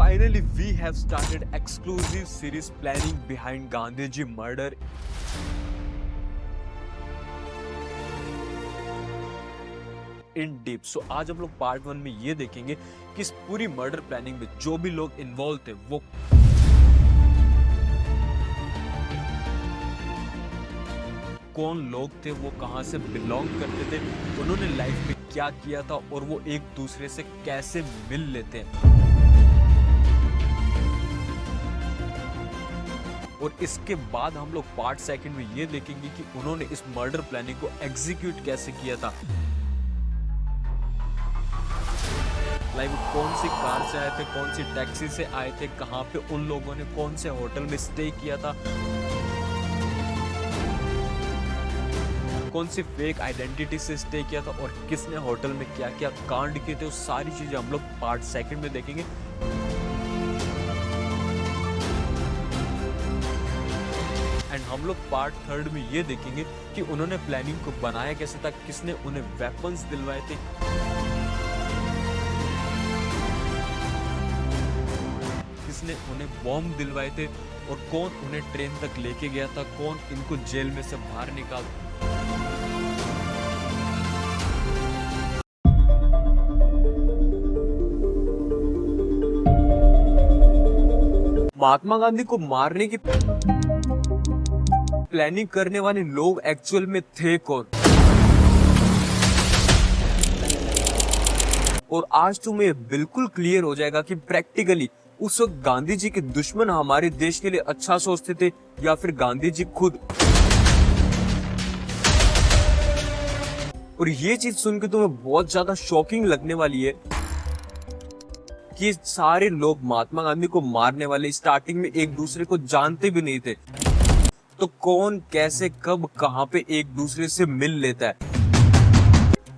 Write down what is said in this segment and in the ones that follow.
Finally, we have started exclusive series planning behind Gandhiji murder. In deep. So आज हम लोग part 1 में ये देखेंगे कि इस पूरी मर्डर प्लानिंग में जो भी लोग इन्वॉल्व थे वो कौन लोग थे, वो कहां से बिलोंग करते थे, उन्होंने लाइफ में क्या किया था और वो एक दूसरे से कैसे मिल लेते हैं। और इसके बाद हम लोग पार्ट 2 में ये देखेंगे कि उन्होंने इस मर्डर प्लानिंग को एग्जीक्यूट कैसे किया था। लाइक कौन सी कार से आए थे, कौन सी टैक्सी से आए थे, कहां पे उन लोगों ने कौन से होटल में स्टे किया था, कौन सी फेक आइडेंटिटी से स्टे किया था और किसने होटल में क्या क्या कांड किए थे, वो सारी चीजें हम लोग पार्ट 2 में देखेंगे। एंड हम लोग पार्ट 3 में ये देखेंगे कि उन्होंने प्लानिंग को बनाया कैसे था, किसने उन्हें वेपन्स दिलवाए थे, किसने उन्हें बॉम्ब दिलवाए थे और कौन उन्हें ट्रेन तक लेके गया था, कौन इनको जेल में से बाहर निकाल। महात्मा गांधी को मारने की प्लानिंग करने वाले लोग एक्चुअल में थे कौन, और आज तुम्हें बिल्कुल क्लियर हो जाएगा कि प्रैक्टिकली उस वक्त गांधी जी के दुश्मन हमारे देश के लिए अच्छा सोचते थे या फिर गांधी जी खुद। और ये चीज सुन के तुम्हें बहुत ज्यादा शॉकिंग लगने वाली है कि सारे लोग महात्मा गांधी को मारने वाले स्टार्टिंग में एक दूसरे को जानते भी नहीं थे। तो कौन कैसे कब कहां पे एक दूसरे से मिल लेता है।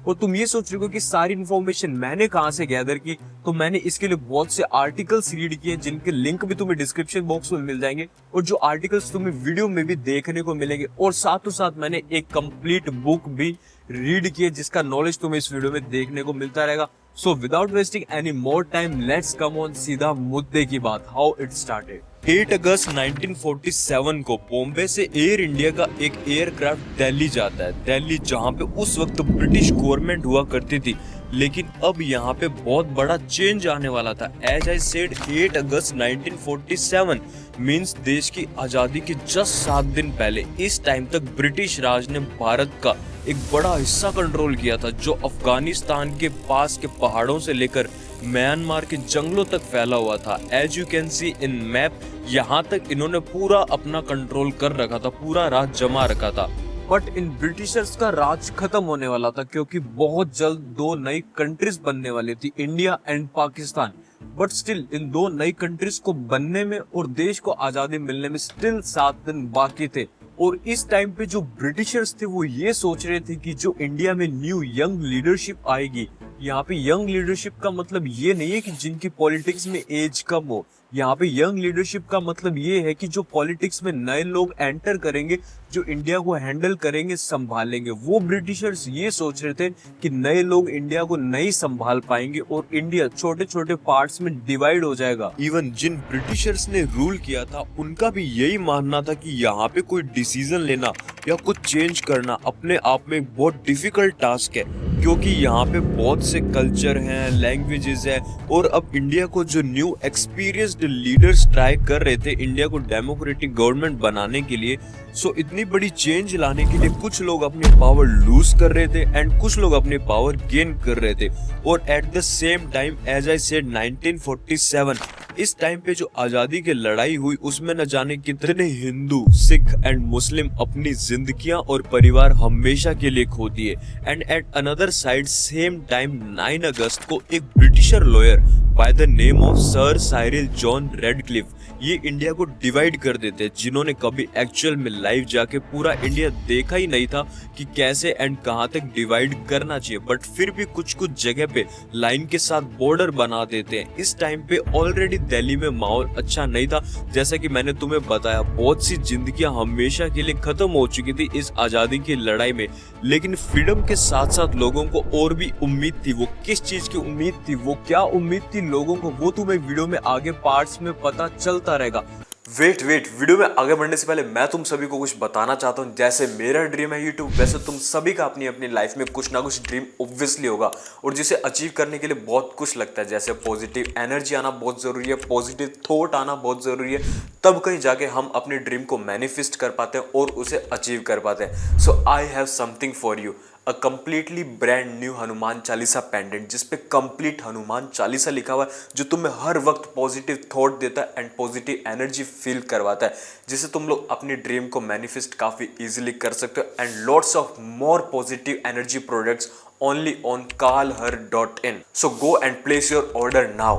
और तुम ये सोच रहे हो कि सारी इन्फॉर्मेशन मैंने कहां से गैदर की, तो मैंने इसके लिए बहुत से आर्टिकल्स रीड किए जिनके लिंक भी तुम्हें डिस्क्रिप्शन बॉक्स में मिल जाएंगे, और जो आर्टिकल्स तुम्हें वीडियो में भी देखने को मिलेंगे, और साथों साथ मैंने एक कंप्लीट बुक भी रीड की है जिसका नॉलेज तुम्हें इस वीडियो में देखने को मिलता रहेगा। So without wasting any more time let's come on सीधा मुद्दे की बात, हाउ इट स्टार्टेड। 8 अगस्त 1947 को बॉम्बे से एयर इंडिया का एक एयरक्राफ्ट दिल्ली जाता है। दिल्ली जहां पे उस वक्त ब्रिटिश गवर्नमेंट हुआ करती थी, लेकिन अब यहाँ पे बहुत बड़ा चेंज आने वाला था। एज आई सेड 8 अगस्त 1947 मींस देश की आजादी के जस्ट 7 दिन पहले इस टाइम तक ब्रिटिश राज ने भारत का एक बड़ा हिस्सा कंट्रोल किया था, जो अफगानिस्तान के पास के पहाड़ों से लेकर म्यांमार के जंगलों तक फैला हुआ था। As you can see in map, यहाँ तक इन्होंने पूरा अपना कंट्रोल कर रखा था, पूरा राज जमा रखा था। बट इन ब्रिटिशर्स का राज खत्म होने वाला था, क्योंकि बहुत जल्द 2 नई कंट्रीज बनने वाली थी, India and Pakistan. But still in 2 नई कंट्रीज को बनने में और देश को आजादी मिलने में स्टिल 7 दिन बाकी थे। और इस टाइम पे जो ब्रिटिशर्स थे वो ये सोच रहे थे कि जो इंडिया में न्यू यंग लीडरशिप आएगी, यहाँ पे यंग लीडरशिप का मतलब ये नहीं है कि जिनकी पॉलिटिक्स में एज कम हो। यहाँ पे यंग लीडरशिप का मतलब ये है कि जो पॉलिटिक्स में नए लोग एंटर करेंगे, जो इंडिया को हैंडल करेंगे, संभालेंगे। वो ब्रिटिशर्स ये सोच रहे थे कि नए लोग इंडिया को नहीं संभाल पाएंगे और इंडिया छोटे छोटे पार्ट्स में डिवाइड हो जाएगा। इवन जिन ब्रिटिशर्स ने रूल किया था उनका भी यही मानना था कि यहाँ पे कोई डिसीजन लेना या कुछ चेंज करना अपने आप में एक बहुत डिफिकल्ट टास्क है, क्योंकि यहाँ पे बहुत से कल्चर हैं, लैंग्वेजेस है, और अब इंडिया को जो न्यू एक्सपीरियंस्ड लीडर्स ट्राई कर रहे थे इंडिया को डेमोक्रेटिक गवर्नमेंट बनाने के लिए। सो इतनी बड़ी चेंज लाने के लिए कुछ लोग अपनी पावर लूज कर रहे थे एंड कुछ लोग अपनी पावर गेन कर रहे थे। और at the same time as I said 1947 इस टाइम पे जो आजादी की लड़ाई हुई उसमें न जाने कितने हिंदू, सिख एंड मुस्लिम अपनी जिंदगियां और परिवार हमेशा के लिए खो दिए। And at another side same time 9 अगस्त को एक Britisher lawyer by the name of sir Cyril John Radcliffe ये इंडिया को डिवाइड कर देते हैं, जिन्होंने कभी एक्चुअल में लाइव जाके पूरा इंडिया देखा ही नहीं था कि कैसे एंड कहां तक डिवाइड करना चाहिए, बट फिर भी कुछ कुछ जगह पे लाइन के साथ बॉर्डर बना देते हैं। इस टाइम पे ऑलरेडी दिल्ली में माहौल अच्छा नहीं था, जैसा कि मैंने तुम्हें बताया बहुत सी जिंदगियां हमेशा के लिए खत्म हो चुकी थी इस आजादी की लड़ाई में, लेकिन फ्रीडम के साथ साथ लोगों को और भी उम्मीद थी। वो किस चीज की उम्मीद थी, वो क्या उम्मीद थी लोगों को, वो तुम्हें वीडियो में आगे पार्ट्स में पता चलता रहेगा। वेट वीडियो में आगे बढ़ने से पहले मैं तुम सभी को कुछ बताना चाहता हूँ। जैसे मेरा ड्रीम है यूट्यूब, वैसे तुम सभी का अपनी अपनी लाइफ में कुछ ना कुछ ड्रीम ऑब्वियसली होगा, और जिसे अचीव करने के लिए बहुत कुछ लगता है। जैसे पॉजिटिव एनर्जी आना बहुत ज़रूरी है, पॉजिटिव थॉट आना बहुत ज़रूरी है, तब कहीं जाके हम अपने ड्रीम को मैनिफेस्ट कर पाते हैं और उसे अचीव कर पाते हैं। So I have something for you, a completely brand new Hanuman Chalisa pendant, जिसपे कंप्लीट हनुमान चालीसा लिखा हुआ है, जो तुम्हें हर वक्त पॉजिटिव थॉट देता है एंड पॉजिटिव एनर्जी फील करवाता है, जिससे तुम लोग अपनी ड्रीम को मैनिफेस्ट काफी इजीली कर सकते हो। And lots of more positive energy products only on karlhar.in. So go and place your order now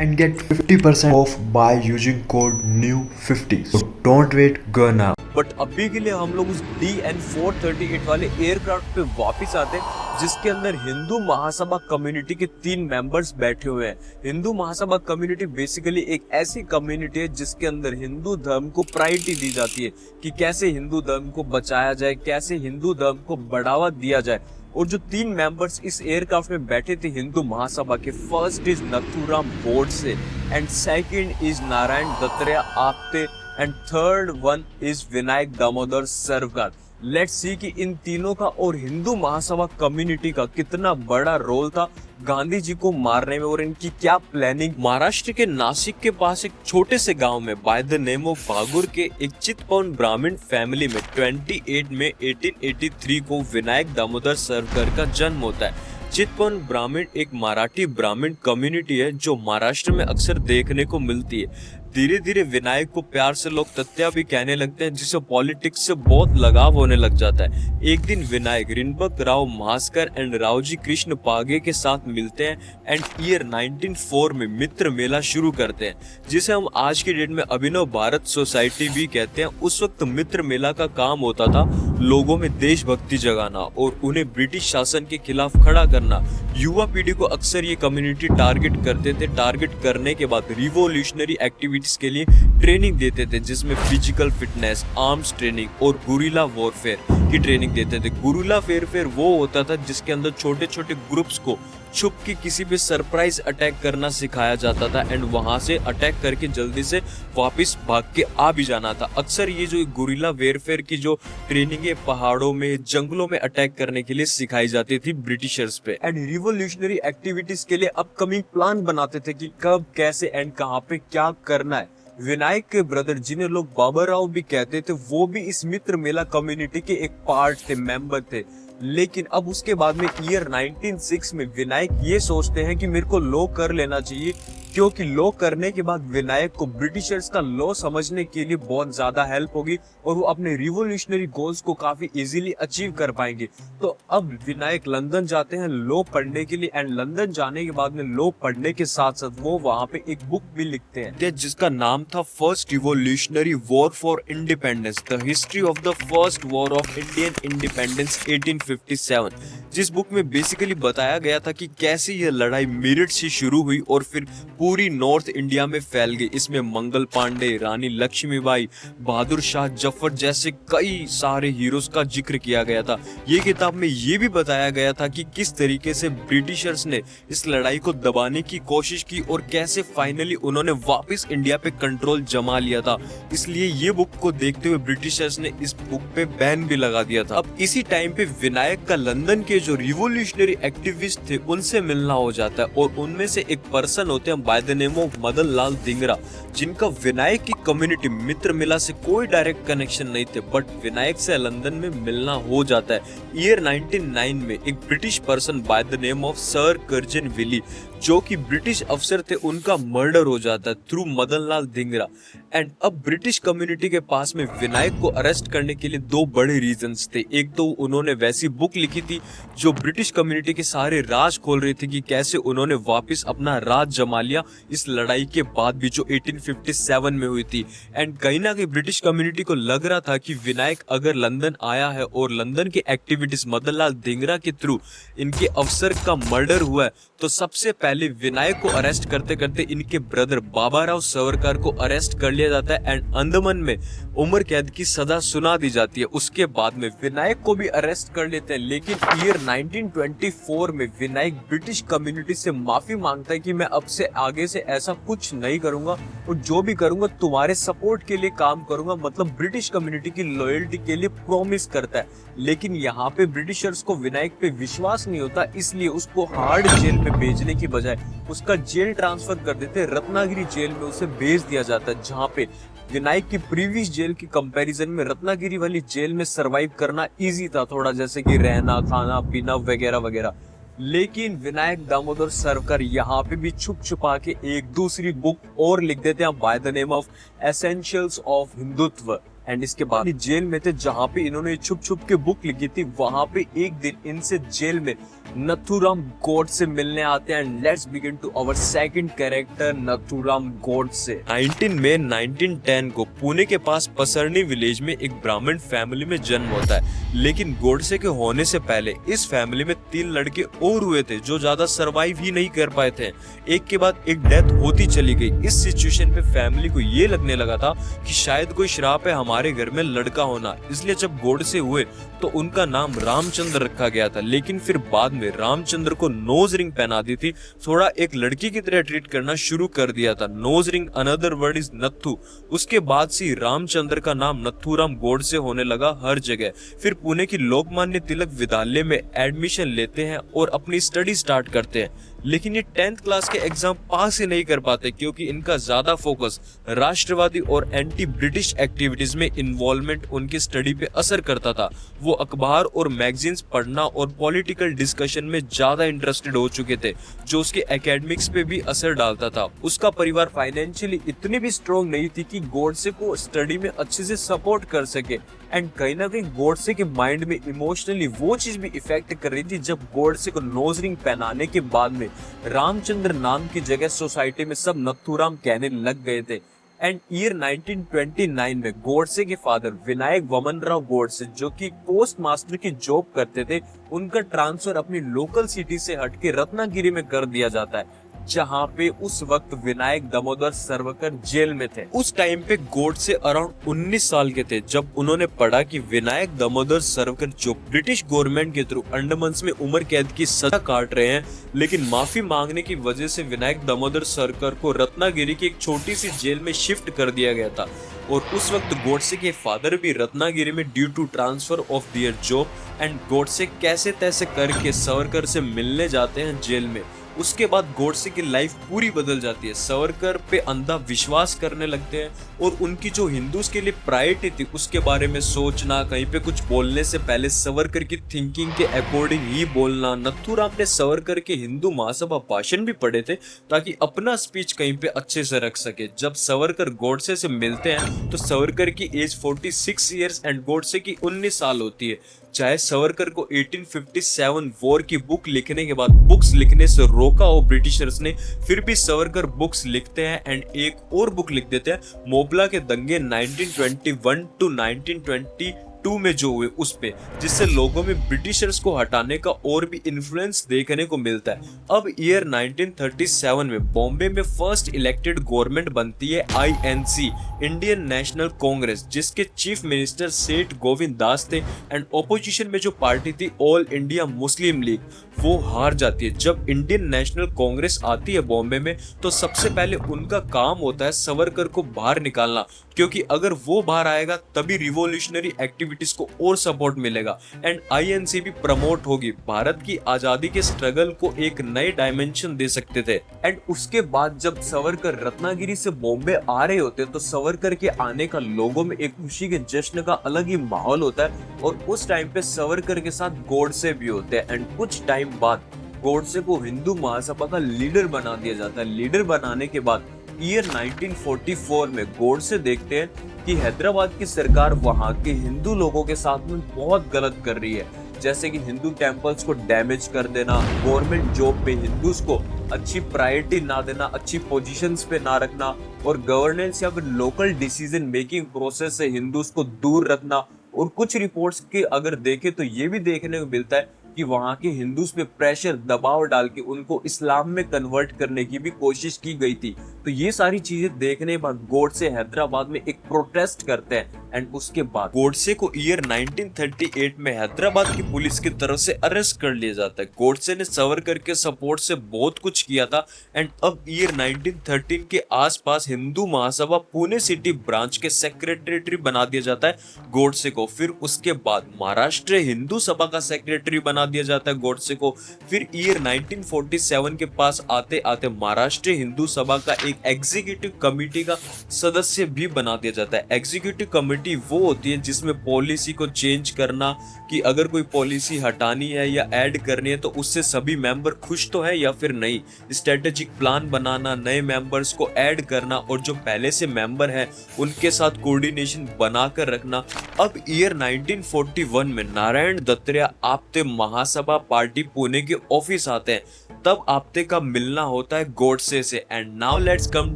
and get 50% off by using code NEW50. So don't wait, go now. But अभी के लिए हम लोग उस DN438 वाले aircraft पे वापस आते हैं, जिसके अंदर हिंदू महासभा कम्युनिटी के 3 मेंबर्स बैठे हुए हैं। हिंदू महासभा कम्युनिटी बेसिकली एक ऐसी कम्युनिटी है जिसके अंदर हिंदू धर्म को प्रायोरिटी दी जाती है कि कैसे हिंदू धर्म को बचाया जाए, कैसे हिंदू धर्म को बढ़ावा दिया जाए। और जो 3 मेंबर्स इस एयरक्राफ्ट में बैठे थे हिंदू महासभा के, first is Nathuram Godse and second is Narayan Dattatreya Apte and third one is Vinayak Damodar Sarkar. Let's सी कि इन तीनों का और हिंदू महासभा कम्युनिटी का कितना बड़ा रोल था गांधी जी को मारने में, और इनकी क्या प्लानिंग। महाराष्ट्र के नासिक के पास एक छोटे से गांव में bye the name of Bhagur के एक चितपवन ब्राह्मण फैमिली में 28 में 1883 को विनायक दामोदर सरकार का जन्म होता है। चितपवन ब्राह्मण एक मराठी ब्राह्मण कम्युनिटी है जो महाराष्ट्र में अक्सर देखने को मिलती है। धीरे धीरे विनायक को प्यार से लोग तत्या भी कहने लगते हैं, जिससे पॉलिटिक्स से बहुत लगाव होने लग जाता है। एक दिन विनायक रिनबक राव मास्कर एंड रावजी कृष्ण पागे के साथ मिलते हैं एंड ईयर 1904 में मित्र मेला शुरू करते हैं, जिसे हम आज की डेट में अभिनव भारत सोसाइटी भी कहते हैं। उस वक्त मित्र मेला का काम होता था लोगों में देशभक्ति जगाना और उन्हें ब्रिटिश शासन के खिलाफ खड़ा करना। युवा पीढ़ी को अक्सर ये कम्युनिटी टारगेट करते थे। टारगेट करने के बाद रिवोल्यूशनरी एक्टिविटीज के लिए ट्रेनिंग देते थे, जिसमें फिजिकल फिटनेस, आर्म्स ट्रेनिंग और गुरिल्ला वॉरफेयर की ट्रेनिंग देते थे। गुरिल्ला वॉरफेयर वो होता था जिसके अंदर छोटे छोटे ग्रुप्स को छुप के किसी पे सरप्राइज अटैक करना सिखाया जाता था एंड वहां से अटैक करके जल्दी से वापस भाग के आ भी जाना था। अक्सर ये जो गुरिल्ला वॉरफेयर की जो ट्रेनिंग है पहाड़ों में, जंगलों में अटैक करने के लिए सिखाई जाती थी ब्रिटिशर्स पे। एंड रिवोल्यूशनरी एक्टिविटीज के लिए अपकमिंग प्लान बनाते थे कि कब, कैसे एंड कहां पे क्या करना है। विनायक के ब्रदर, जिन्हें लोग बाबा राव भी कहते थे, वो भी इस मित्र मेला कम्युनिटी के एक पार्ट थे, मेंबर थे। लेकिन अब उसके बाद में ईयर 1906 में विनायक ये सोचते हैं कि मेरे को लॉ कर लेना चाहिए, क्योंकि लॉ करने के बाद विनायक को ब्रिटिशर्स का लॉ समझने के लिए बहुत ज्यादा हेल्प होगी और वो अपने रिवोल्यूशनरी गोल्स को काफी इजीली अचीव कर पाएंगे। तो अब विनायक लंदन जाते हैं लॉ पढ़ने के लिए एंड लंदन जाने के बाद में लॉ पढ़ने के साथ साथ वो वहां पे एक बुक भी लिखते हैं जिसका नाम था first revolutionary war for independence, the history of the first war of Indian independence 1857। जिस बुक में बेसिकली बताया गया था कि कैसे यह लड़ाई मेरठ से शुरू हुई और फिर पूरी नॉर्थ इंडिया में फैल गई। इसमें मंगल पांडे, रानी लक्ष्मीबाई, बहादुर शाह जफर जैसे कई सारे हीरोज का जिक्र किया गया था। ये किताब में ये भी बताया गया था कि किस तरीके से ब्रिटिशर्स ने इस लड़ाई को दबाने की कोशिश की और कैसे फाइनली उन्होंने वापस इंडिया पे कंट्रोल जमा लिया था। इसलिए ये बुक को देखते हुए ब्रिटिशर्स ने इस बुक पे बैन भी लगा दिया था। अब इसी टाइम पे विनायक का लंदन के जो रिवोल्यूशनरी एक्टिविस्ट थे उनसे मिलना हो जाता है और उनमें से एक पर्सन होते हैं by the name of Madan Lal Dhingra, जिनका विनायक की कम्युनिटी मित्र मिला से कोई डायरेक्ट कनेक्शन नहीं थे, बट विनायक से लंदन में मिलना हो जाता है। ईयर 1909 में एक British person by the name of sir Curzon Wyllie, जो कि ब्रिटिश अफसर थे, उनका मर्डर हो जाता है थ्रू मदन लाल धिंगरा। एंड अब ब्रिटिश कम्युनिटी के पास में विनायक को अरेस्ट करने के लिए दो बड़े रीजंस थे। एक तो उन्होंने वैसी बुक लिखी थी जो ब्रिटिश कम्युनिटी के सारे राज खोल रही थी कि कैसे उन्होंने वापस अपना राज जमा लिया इस लड़ाई के बाद भी, जो 1857 में हुई थी। एंड कहीं ना कहीं ब्रिटिश कम्युनिटी को लग रहा था कि विनायक अगर लंदन आया है और लंदन की एक्टिविटीज मदन लाल धिंगरा के थ्रू इनके अफसर का मर्डर हुआ है, तो सबसे पहले विनायक को अरेस्ट करते करते इनके ब्रदर बाबा राव सावरकर को अरेस्ट कर लिया जाता है एंड अंडमान में उम्र कैद की सजा सुना दी जाती है। उसके बाद में विनायक को भी अरेस्ट कर लेते हैं, लेकिन ईयर 1924 में विनायक ब्रिटिश कम्युनिटी से माफी मांगता है कि मैं अब से आगे से ऐसा कुछ नहीं करूंगा और जो भी करूंगा तुम्हारे सपोर्ट के लिए काम करूंगा, मतलब ब्रिटिश कम्युनिटी की लॉयल्टी के लिए प्रॉमिस करता है। लेकिन यहाँ पे ब्रिटिशर्स को विनायक पे विश्वास नहीं होता, इसलिए उसको हार्ड जेल में भेजने की बजाय उसका जेल ट्रांसफर कर देते, रत्नागिरी जेल में उसे भेज दिया जाता है, जहाँ पे विनायक की प्रीवियस जेल की कंपैरिजन में रत्नागिरी वाली जेल में सरवाइव करना इजी था थोड़ा, जैसे कि रहना खाना पीना वगैरह वगैरह। लेकिन विनायक दामोदर सावरकर यहाँ पे भी छुप छुपा के एक दूसरी बुक और लिख देते हैं by the name of essentials of Hindutva. And इसके बाद जेल में थे, जहाँ पे इन्होंने छुप छुप के बुक लिखी थी, वहां पे एक दिन इनसे जेल में नथुराम गोडसे मिलने आते हैं। Let's begin to our second character Nathuram Godse. 19 मई 1910 को पुणे के पास पसरनी विलेज में एक ब्राह्मण फैमिली में जन्म होता है, लेकिन गोडसे के होने से पहले इस फैमिली में 3 लड़के और हुए थे जो ज्यादा सरवाइव ही नहीं कर पाए थे। एक के बाद एक डेथ होती चली गई। इस सिचुएशन पे फैमिली को ये लगने लगा था कि शायद कोई श्राप है हमारे घर में लड़का होना, इसलिए जब गोडसे हुए तो उनका नाम रामचंद्र रखा गया था। लेकिन फिर बाद में रामचंद्र को नोज रिंग पहना दी थी, थोड़ा एक लड़की की तरह ट्रीट करना शुरू कर दिया था। Nose ring another word is Nathu. उसके बाद से रामचंद्र का नाम नथुराम गोडसे होने लगा हर जगह। फिर पुणे की लोकमान्य तिलक विद्यालय में एडमिशन लेते हैं और अपनी स्टडी स्टार्ट करते हैं, लेकिन ये 10th क्लास के एग्जाम पास ही नहीं कर पाते क्योंकि इनका ज्यादा फोकस राष्ट्रवादी और एंटी ब्रिटिश एक्टिविटीज में इन्वॉल्वमेंट उनकी स्टडी पे असर करता था। वो अखबार और मैगजीन्स पढ़ना और पॉलिटिकल डिस्कशन में ज्यादा इंटरेस्टेड हो चुके थे, जो उसके एकेडमिक्स पे भी असर डालता था। उसका परिवार फाइनेंशियली इतनी भी स्ट्रॉन्ग नहीं थी कि गोडसे को स्टडी में अच्छे से सपोर्ट कर सके। एंड कहीं ना कहीं गोडसे के माइंड में इमोशनली वो चीज भी इफेक्ट कर रही थी जब गोडसे को नोज रिंग पहनाने के बाद में रामचंद्र नाम की जगह सोसाइटी में सब नथुराम कहने लग गए थे। एंड ईयर 1929 में गोडसे के फादर विनायक वामनराव गोडसे, जो कि पोस्ट मास्टर की जॉब करते थे, उनका ट्रांसफर अपनी लोकल सिटी से हटके रत्नागिरी में कर दिया जाता है, जहाँ पे उस वक्त विनायक दामोदर सावरकर जेल में थे। उस टाइम पे गोडसे अराउंड 19 साल के थे जब उन्होंने पढ़ा कि विनायक दामोदर सावरकर जो ब्रिटिश गवर्नमेंट के थ्रू अंडमान में उम्र कैद की सजा काट रहे हैं, लेकिन माफी मांगने की वजह से विनायक दामोदर सावरकर को रत्नागिरी की एक छोटी सी जेल में शिफ्ट कर दिया गया था। और उस वक्त गोडसे के फादर भी रत्नागिरी में due to transfer of their job. And Godse कैसे तैसे करके सावरकर से मिलने जाते हैं जेल में। उसके बाद गोडसे की लाइफ पूरी बदल जाती है। सावरकर पे अंधा विश्वास करने लगते हैं और उनकी जो हिंदूज के लिए प्रायोरिटी थी उसके बारे में सोचना, कहीं पे कुछ बोलने से पहले सावरकर की थिंकिंग के अकॉर्डिंग ही बोलना। नथुराम ने सावरकर के हिंदू महासभा भाषण भी पढ़े थे ताकि अपना स्पीच कहीं पे अच्छे से रख सके। जब सावरकर गोडसे से मिलते हैं तो सावरकर की एज 46 ईयर्स एंड गोडसे की 19 साल होती है। चाहे सावरकर को 1857 वॉर की बुक लिखने के बाद बुक्स लिखने से रोका हो ब्रिटिशर्स ने, फिर भी सावरकर बुक्स लिखते हैं एंड एक और बुक लिख देते हैं मोपला के दंगे 1921 टू 1922 में जो हुए उस पे, जिससे लोगों में ब्रिटिशर्स को हटाने का और भी इन्फ्लुएंस देखने को मिलता है। अब ईयर 1937 में बॉम्बे में फर्स्ट इलेक्टेड गवर्नमेंट बनती है INC, इंडियन नेशनल कांग्रेस, जिसके चीफ मिनिस्टर सेठ गोविंद दास थे। एंड ऑपोजिशन में जो पार्टी थी ऑल इंडिया मुस्लिम लीग, वो हार जाती है। जब इंडियन नेशनल कांग्रेस आती है बॉम्बे में तो सबसे पहले उनका काम होता है सावरकर को बाहर निकालना, क्योंकि अगर वो बाहर आएगा तभी रिवॉल्यूशनरी एक्टिविटी एक्टिविटीज को और सपोर्ट मिलेगा एंड आईएनसी भी प्रमोट होगी। भारत की आजादी के स्ट्रगल को एक नए डायमेंशन दे सकते थे। एंड उसके बाद जब सावरकर रत्नागिरी से बॉम्बे आ रहे होते तो सावरकर के आने का लोगों में एक खुशी के जश्न का अलग ही माहौल होता है और उस टाइम पे सावरकर के साथ गोडसे भी होते हैं। एंड कुछ टाइम बाद गोडसे को हिंदू महासभा का लीडर बना दिया जाता है। लीडर बनाने के बाद ईयर 1944 में गोडसे देखते हैं कि हैदराबाद की सरकार वहां के हिंदू लोगों के साथ में बहुत गलत कर रही है, जैसे कि हिंदू टेम्पल्स को डैमेज कर देना, गवर्नमेंट जॉब पे हिंदूज को अच्छी प्रायोरिटी ना देना, अच्छी पोजीशंस पे ना रखना और गवर्नेंस या फिर लोकल डिसीजन मेकिंग प्रोसेस से हिंदूज को दूर रखना। और कुछ रिपोर्ट्स के अगर देखें तो ये भी देखने को मिलता है कि वहां के हिंदूज पे प्रेशर दबाव डाल के उनको इस्लाम में कन्वर्ट करने की भी कोशिश की गई थी। तो ये सारी चीजें देखने के बाद गोडसे हैदराबाद में एक प्रोटेस्ट करते हैं एंड उसके बाद गोडसे को ईयर 1938 में हैदराबाद की पुलिस की तरफ से अरेस्ट कर लिया जाता है। गोडसे ने सावरकर के सपोर्ट से बहुत कुछ किया था एंड अब ईयर 1913 के आसपास हिंदू महासभा पुणे सिटी ब्रांच के सेक्रेटरी बना दिया जाता है गोडसे को। फिर उसके बाद महाराष्ट्र हिंदू सभा का सेक्रेटरी बना दिया जाता है गोडसे को। फिर ईयर 1947 के पास आते आते महाराष्ट्र हिंदू सभा का एक एग्जीक्यूटिव कमेटी का सदस्य भी बना दिया जाता है। एग्जीक्यूटिव कमेटी वो होती है जिसमें पॉलिसी को चेंज करना, कि अगर कोई पॉलिसी हटानी है या ऐड करनी है तो उससे सभी मेंबर खुश तो है या फिर नहीं, स्ट्रेटेजिक प्लान बनाना, नए मेंबर्स को ऐड करना और जो पहले से मेंबर हैं उनके साथ कोऑर्डिनेशन बनाकर रखना। अब ईयर 1941 में नारायण दत्तरेया आपते महासभा पार्टी पुणे के ऑफिस आते हैं, तब आपते का मिलना होता है गोडसे से। And now let's come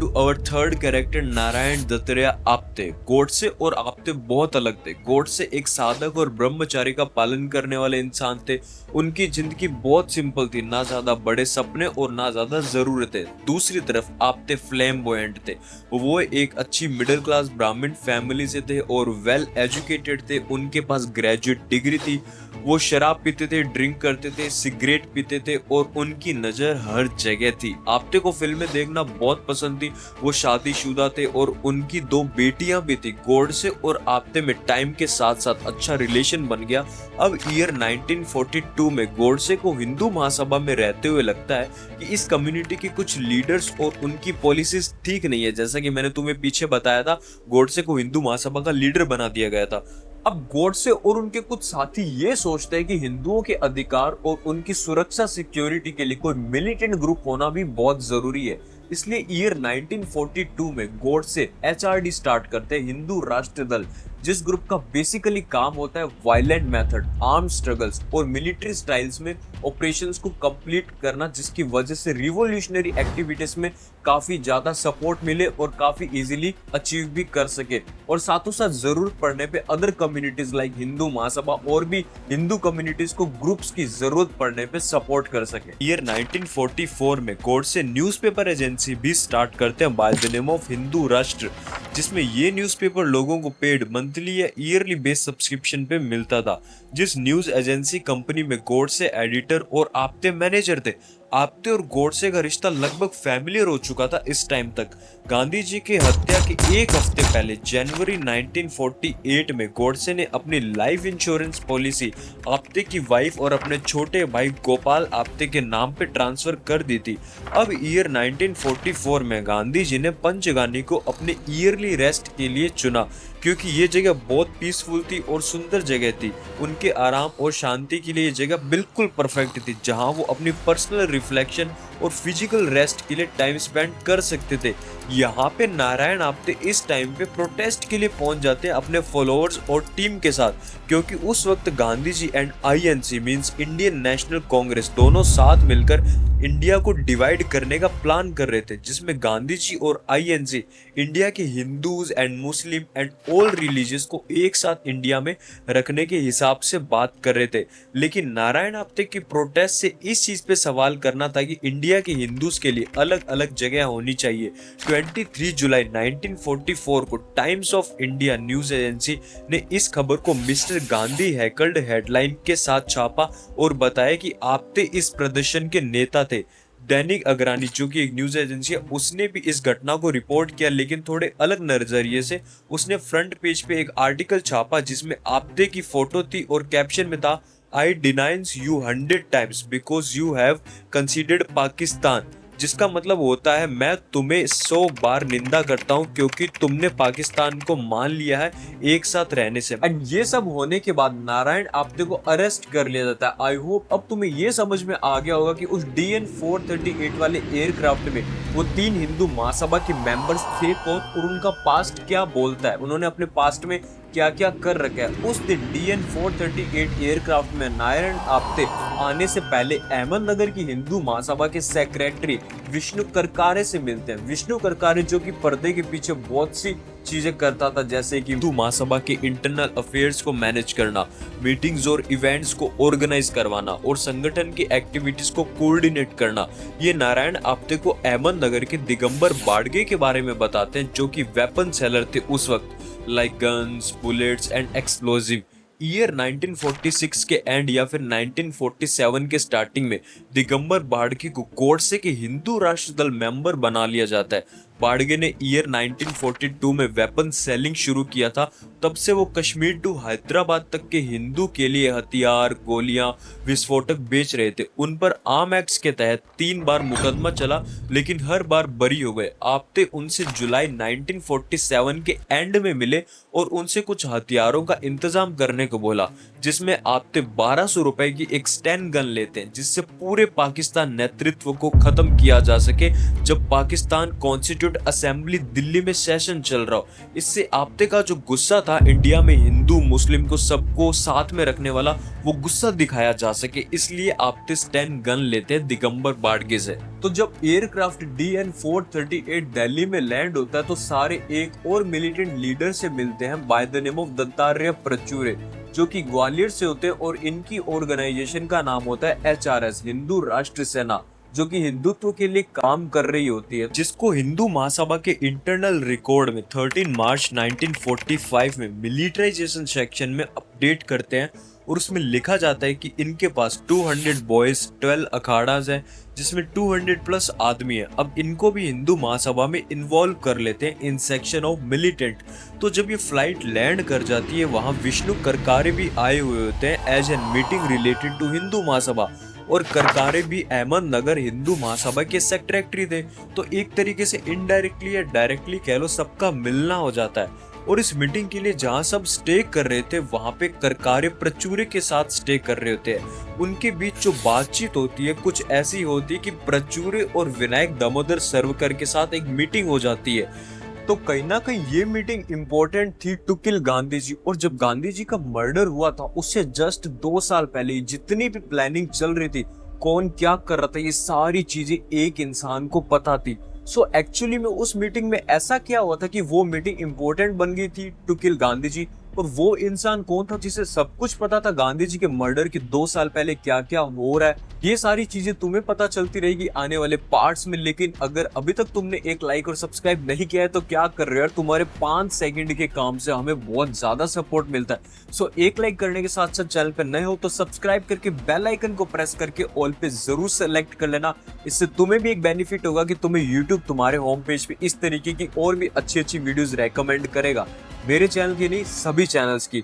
to our third character Narayan Dattatreya Apte. Godse और आपते बहुत अलग थे। गोडसे एक साधक और ब्रह्मचारी का पालन करने वाले इंसान थे। उनकी जिंदगी बहुत सिंपल थी, ना ज्यादा बड़े सपने और ना ज्यादा जरूरतें। दूसरी तरफ आपते फ्लैम्बोयेंट थे। वो एक अच्छी मिडिल क्लास ब्राह्मण फैमिली से थे और वेल एजुकेटेड थे। उनके पास ग्रेजुएट डिग्री थी। वो शराब पीते थे, ड्रिंक करते थे, सिगरेट पीते थे और उनकी नजर हर जगह थी। आपते को फिल्में देखना बहुत पसंद थी। वो शादीशुदा थे और उनकी 2 बेटियां भी थी। गोडसे और आपते में टाइम के साथ साथ अच्छा रिलेशन बन गया। अब ईयर 1942 में गोडसे को हिंदू महासभा में रहते हुए लगता है कि इस कम्युनिटी के कुछ लीडर्स और उनकी पॉलिसीज ठीक नहीं है। जैसा कि मैंने तुम्हें पीछे बताया था, गोडसे को हिंदू महासभा का लीडर बना दिया गया था। अब गोडसे और उनके कुछ साथी ये सोचते हैं कि हिंदुओं के अधिकार और उनकी सुरक्षा सिक्योरिटी के लिए कोई मिलिटेंट ग्रुप होना भी बहुत जरूरी है। इसलिए ईयर 1942 में गोडसे एचआरडी स्टार्ट करते हैं, हिंदू राष्ट्र दल, जिस ग्रुप का बेसिकली काम होता है वायलेंट मेथड, आर्म स्ट्रगल्स और मिलिट्री स्टाइल्स में ऑपरेशंस को कंप्लीट करना, जिसकी वजह से रिवॉल्यूशनरी एक्टिविटीज में काफी ज्यादा सपोर्ट मिले और काफी इजीली अचीव भी कर सके। और साथों साथ जरूरत पड़ने पे other communities like Hindu Mahasabha और भी हिंदू कम्युनिटीज को ग्रुप्स की जरूरत पड़ने पे सपोर्ट कर सके। ईयर 1944 में गोडसे न्यूज़पेपर एजेंसी भी स्टार्ट करते हैं by the name of Hindu राष्ट्र, जिसमें ये न्यूज़पेपर लोगों को पेड मंथली या ईयरली बेस सब्सक्रिप्शन पे मिलता था। जिस न्यूज एजेंसी कंपनी में गोडसे एडिटर और आपते मैनेजर थे। आपते और गोडसे का रिश्ता लगभग फैमिलियर हो चुका था इस टाइम तक। गांधी जी की हत्या के एक हफ्ते पहले जनवरी 1948 में गोडसे ने अपनी लाइफ इंश्योरेंस पॉलिसी आपते की वाइफ और अपने छोटे भाई गोपाल आपते के नाम पे ट्रांसफर कर दी थी। अब ईयर 1944 में गांधी जी ने पंचगानी को अपने ईयरली रेस्ट के लिए चुना, क्योंकि ये जगह बहुत पीसफुल थी और सुंदर जगह थी। उनके आराम और शांति के लिए ये जगह बिल्कुल परफेक्ट थी, जहां वो अपनी पर्सनल रिफ्लेक्शन और फिजिकल रेस्ट के लिए टाइम स्पेंड कर सकते थे। यहाँ पे नारायण आपते इस टाइम पे प्रोटेस्ट के लिए पहुंच जाते हैं अपने फॉलोअर्स और टीम के साथ, क्योंकि उस वक्त Gandhi ji and INC means Indian National Congress दोनों साथ मिलकर इंडिया को डिवाइड करने का प्लान कर रहे थे, जिसमें गांधी जी और आईएनसी इंडिया के Hindus and Muslim and all religious को एक साथ इंडिया में रखने के हिसाब से बात कर रहे थे। लेकिन नारायण आपते की प्रोटेस्ट से इस चीज पे सवाल करना था कि इंडिया के हिंदूज के लिए अलग अलग जगह होनी चाहिए। 23 जुलाई 1944 को times of India news agency ने इस खबर को मिस्टर गांधी हैकल्ड हेडलाइन के साथ छापा और बताया कि आपते इस प्रदर्शन के नेता थे। दैनिक अग्रणी जो कि एक न्यूज एजेंसी है, उसने भी इस घटना को रिपोर्ट किया, लेकिन थोड़े अलग नजरिए से। उसने फ्रंट पेज पे एक आर्टिकल छापा जिसमें आपते की फोटो थी और कैप्शन में था, I denounce you 100 times because you have considered Pakistan, जिसका मतलब होता है मैं तुम्हें 100 बार निंदा करता हूं क्योंकि तुमने पाकिस्तान को मान लिया है एक साथ रहने से। एंड ये सब होने के बाद नारायण आप्टे को अरेस्ट कर लिया जाता है। आई होप अब तुम्हें ये समझ में आ गया होगा कि उस DN-438 वाले एयरक्राफ्ट में वो 3 हिंदू महासभा के मेंबर्स थे कौन और उनका पास्ट क्या बोलता है, उन्होंने अपने पास्ट में क्या क्या कर रखा है। उस दिन DN-438 एयरक्राफ्ट में नारायण आप्टे आने से पहले अहमदनगर की हिंदू महासभा के सेक्रेटरी विष्णु करकारे से मिलते हैं। विष्णु करकारे जो कि पर्दे के पीछे बहुत सी चीजें करता था, जैसे कि हिंदू महासभा के इंटरनल अफेयर्स को मैनेज करना, मीटिंग्स और इवेंट्स को ऑर्गेनाइज करवाना और संगठन की एक्टिविटीज को कोऑर्डिनेट करना। ये नारायण आप्टे को अहमदनगर के दिगंबर बाड़गे के बारे में बताते हैं जो कि वेपन सेलर थे उस वक्त, like guns, bullets and explosive. Year 1946 के एंड या फिर 1947 के स्टार्टिंग में दिगंबर बाड़गे को गोडसे के हिंदू राष्ट्र दल मेंबर बना लिया जाता है। बाड़गे ने ईयर 1942 में वेपन सेलिंग शुरू किया था। तब से वो कश्मीर टू हैदराबाद तक के हिंदू के लिए हथियार, गोलियां, विस्फोटक बेच रहे थे। उन पर आर्म एक्ट्स के तहत 3 बार मुकदमा चला, लेकिन हर बार बरी हो गए। आप्टे उनसे जुलाई 1947 के एंड में मिले और उनसे कुछ हथियारों का इंतजाम करने को बोला, जिसमें आप्टे 1200 रुपए की एक स्टैन गन लेते हैं, जिससे पूरे पाकिस्तान नेतृत्व को खत्म किया जा सके जब पाकिस्तान कॉन्स्टिट्यूट असेंबली दिल्ली में सेशन चल रहा हो। इससे आप्टे का जो गुस्सा था इंडिया में हिंदू मुस्लिम को सबको साथ में रखने वाला, वो गुस्सा दिखाया जा सके, इसलिए आप्टे स्टैन गन लेते हैं दिगंबर बाड़गे से। तो जब एयरक्राफ्ट DN-438 दिल्ली में लैंड होता है तो सारे एक और मिलिटेंट लीडर से मिलते हैं by the name of Dattatreya Parchure, जो कि ग्वालियर से होते हैं और इनकी ऑर्गेनाइजेशन का नाम होता है HRS, हिंदू राष्ट्र सेना, जो कि हिंदुत्व के लिए काम कर रही होती है, जिसको हिंदू महासभा के इंटरनल रिकॉर्ड में 13 मार्च 1945 में मिलिटराइजेशन सेक्शन में अपडेट करते हैं और उसमें लिखा जाता है कि इनके पास 200 बॉयज, 12 अखाड़ाज हैं, जिसमें 200 प्लस आदमी है। अब इनको भी हिंदू महासभा में इन्वॉल्व कर लेते हैं इन सेक्शन ऑफ मिलिटेंट। तो जब ये फ्लाइट लैंड कर जाती है, वहां विष्णु करकारे भी आए हुए होते हैं as an meeting related to Hindu Mahasabha, और करकारे भी अहमदनगर हिंदू महासभा के सेक्रेटरी थे। तो एक तरीके से इनडायरेक्टली या डायरेक्टली कह लो सबका मिलना हो जाता है। और इस मीटिंग के लिए जहां सब स्टे कर रहे थे, वहां पे करकारे प्रचुरे के साथ स्टे कर रहे होते हैं। उनके बीच जो बातचीत होती है कुछ ऐसी होती है कि प्रचुरे और विनायक दामोदर सरवकर के साथ एक मीटिंग हो जाती है। तो कहीं ना कहीं ये मीटिंग इंपॉर्टेंट थी टू किल गांधी जी। और जब गांधी जी का मर्डर हुआ था उससे जस्ट 2 साल पहले जितनी भी प्लानिंग चल रही थी, कौन क्या कर रहा था, ये सारी चीजें एक इंसान को पता थी। सो एक्चुअली में उस मीटिंग में ऐसा क्या हुआ था कि वो मीटिंग इंपॉर्टेंट बन गई थी टू किल गांधी जी। और वो इंसान कौन था जिसे सब कुछ पता था गांधी जी के मर्डर के 2 साल पहले क्या क्या हो रहा है। ये सारी चीजें तुम्हें पता चलती रहेगी आने वाले पार्ट्स में। लेकिन अगर अभी तक तुमने एक लाइक और सब्सक्राइब नहीं किया है तो क्या कर रहे हो यार, तुम्हारे 5 सेकंड के काम से हमें बहुत ज्यादा सपोर्ट मिलता है। सो एक लाइक करने के साथ साथ चैनल पे नए हो तो सब्सक्राइब करके बेल आइकन को प्रेस करके ऑल पे जरूर सेलेक्ट कर लेना। इससे तुम्हें भी एक बेनिफिट होगा कि तुम्हें यूट्यूब तुम्हारे होम पेज पे इस तरीके की और भी अच्छी अच्छी वीडियोस रेकमेंड करेगा, मेरे चैनल की नहीं सभी चैनल्स की।